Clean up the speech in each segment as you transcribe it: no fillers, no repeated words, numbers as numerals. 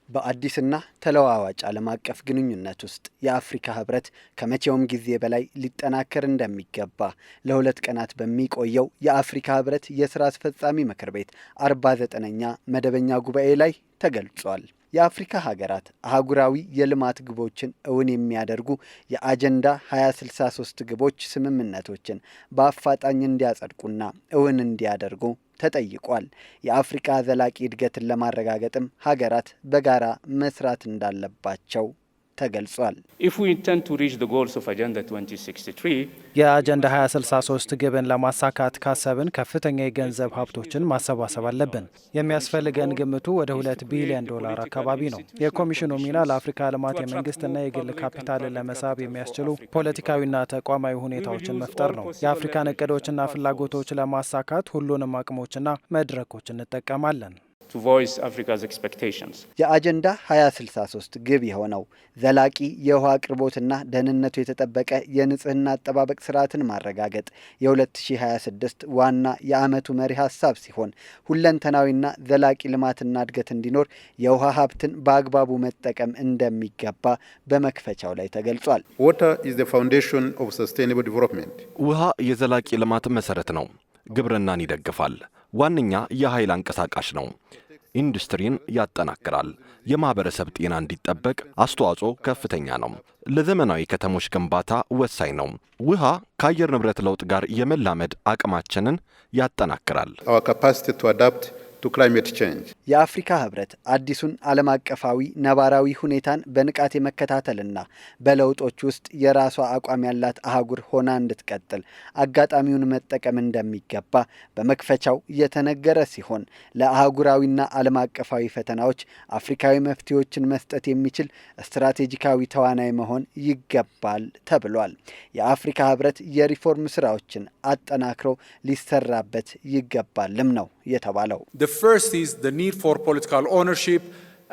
በአዲስና ተለዋዋጭ ዓለም አቀፍ ግንኙነት ውስጥ የአፍሪካ ህብረት ከመቼውም ጊዜ በላይ ሊጠናከር እንደሚገባ ለሁለት ቀናት በሚቆየው የአፍሪካ ህብረት የሥራ አስፈጻሚ ምክር ቤት 49ኛ መደበኛ ጉባኤ ላይ ተገልጿል። የአፍሪካ ሀገራት አህጉራዊ የልማት ግቦችን እውን የሚያደርጉ የአጀንዳ 2063 ግቦች ስምምነቶችን በአፋጣኝ እንዲያጸድቁና እውን እንዲያደርጉ ተጠይቋል። የአፍሪካ ዘላቂ እድገትን ለማረጋገጥም ሀገራት በጋራ መስራት እንዳለባቸው ተገልጿል። የአጀንዳ 2063 ግብን ለማሳካት ካሰብን ከፍተኛ የገንዘብ ሀብቶችን ማሰባሰብ አለብን። የሚያስፈልገን ግምቱ ወደ $2 ቢሊዮን አካባቢ ነው። የኮሚሽኑ ሚና ለአፍሪካ ልማት የመንግስትና የግል ካፒታልን ለመሳብ የሚያስችሉ ፖለቲካዊና ተቋማዊ ሁኔታዎችን መፍጠር ነው። የአፍሪካን እቅዶችና ፍላጎቶች ለማሳካት ሁሉንም አቅሞችና መድረኮች እንጠቀማለን። የአጀንዳ 2063 ግብ የሆነው ዘላቂ የውሃ አቅርቦትና ደህንነቱ የተጠበቀ የንጽህና አጠባበቅ ስርዓትን ማረጋገጥ የ2026 ዋና የዓመቱ መሪ ሀሳብ ሲሆን ሁለንተናዊና ዘላቂ ልማትና እድገት እንዲኖር የውሃ ሀብትን በአግባቡ መጠቀም እንደሚገባ በመክፈቻው ላይ ተገልጿል። ውሃ የዘላቂ ልማት መሰረት ነው። ግብርናን ይደግፋል። ዋነኛ የኃይል አንቀሳቃሽ ነው። ኢንዱስትሪን ያጠናክራል። የማህበረሰብ ጤና እንዲጠበቅ አስተዋጽኦ ከፍተኛ ነው። ለዘመናዊ ከተሞች ግንባታ ወሳኝ ነው። ውሃ ከአየር ንብረት ለውጥ ጋር የመላመድ አቅማችንን ያጠናክራል። የአፍሪካ ህብረት አዲሱን ዓለም አቀፋዊ ነባራዊ ሁኔታን በንቃት የመከታተልና በለውጦች ውስጥ የራሷ አቋም ያላት አህጉር ሆና እንድትቀጥል አጋጣሚውን መጠቀም እንደሚገባ በመክፈቻው የተነገረ ሲሆን ለአህጉራዊና ዓለም አቀፋዊ ፈተናዎች አፍሪካዊ መፍትሄዎችን መስጠት የሚችል ስትራቴጂካዊ ተዋናይ መሆን ይገባል ተብሏል። የአፍሪካ ህብረት የሪፎርም ስራዎችን አጠናክሮ ሊሰራበት ይገባልም ነው የተባለው። The first is the need for political ownership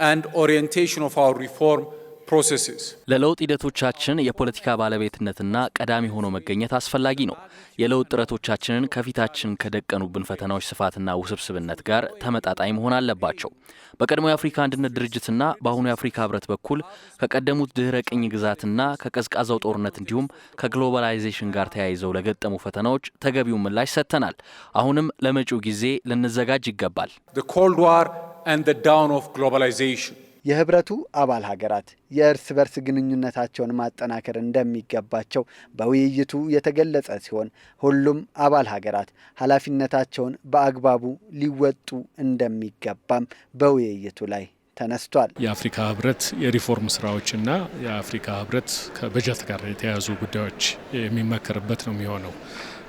and orientation of our reform processes. ለለውጥ ሂደቶቻችን የፖለቲካ ባለቤትነትና ቀዳሚ ሆኖ መገኘት አስፈላጊ ነው። የለውጥ ጥረቶቻችንን ከፊታችን ከደቀኑብን ፈተናዎች ስፋትና ውስብስብነት ጋር ተመጣጣኝ መሆን አለባቸው። በቀድሞው የአፍሪካ አንድነት ድርጅትና በአሁኑ የአፍሪካ ህብረት በኩል ከቀደሙት ድህረ ቅኝ ግዛትና ከቀዝቃዛው ጦርነት እንዲሁም ከግሎባላይዜሽን ጋር ተያይዘው ለገጠሙ ፈተናዎች ተገቢውን ምላሽ ሰጥተናል። አሁንም ለመጪው ጊዜ ልንዘጋጅ ይገባል። The Cold War and the dawn of globalization. የህብረቱ አባል ሀገራት የእርስ በርስ ግንኙነታቸውን ማጠናከር እንደሚገባቸው በውይይቱ የተገለጸ ሲሆን ሁሉም አባል ሀገራት ኃላፊነታቸውን በአግባቡ ሊወጡ እንደሚገባም በውይይቱ ላይ ተነስቷል። የአፍሪካ ህብረት የሪፎርም ስራዎችና የአፍሪካ ህብረት ከበጀት ጋር የተያያዙ ጉዳዮች የሚመከርበት ነው የሚሆነው።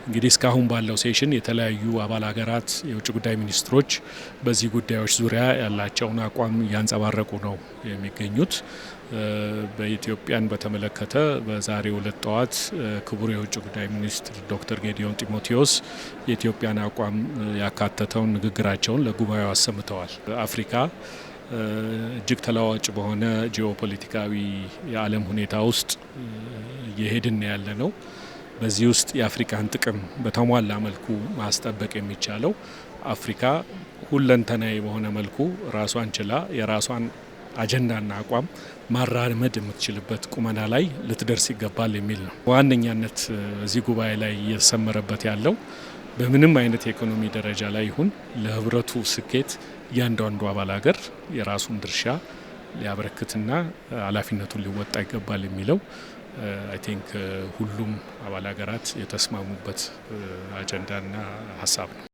እንግዲህ እስካሁን ባለው ሴሽን የተለያዩ አባል ሀገራት የውጭ ጉዳይ ሚኒስትሮች በዚህ ጉዳዮች ዙሪያ ያላቸውን አቋም እያንጸባረቁ ነው የሚገኙት። በኢትዮጵያን በተመለከተ በዛሬው ዕለት ጠዋት ክቡር የውጭ ጉዳይ ሚኒስትር ዶክተር ጌዲዮን ጢሞቴዎስ የኢትዮጵያን አቋም ያካተተውን ንግግራቸውን ለጉባኤው አሰምተዋል። አፍሪካ እጅግ ተለዋዋጭ በሆነ ጂኦፖለቲካዊ የዓለም ሁኔታ ውስጥ እየሄድን ያለ ነው። በዚህ ውስጥ የአፍሪካን ጥቅም በተሟላ መልኩ ማስጠበቅ የሚቻለው አፍሪካ ሁለንተናዊ በሆነ መልኩ ራሷን ችላ የራሷን አጀንዳና አቋም ማራመድ የምትችልበት ቁመና ላይ ልትደርስ ይገባል የሚል ነው። በዋነኛነት እዚህ ጉባኤ ላይ እየተሰመረበት ያለው በምንም አይነት የኢኮኖሚ ደረጃ ላይ ይሁን ለህብረቱ ስኬት እያንዳንዱ አባል ሀገር የራሱን ድርሻ ሊያበረክትና ኃላፊነቱን ሊወጣ ይገባል የሚለው አይ ቲንክ ሁሉም አባል ሀገራት የተስማሙበት አጀንዳና ሀሳብ ነው።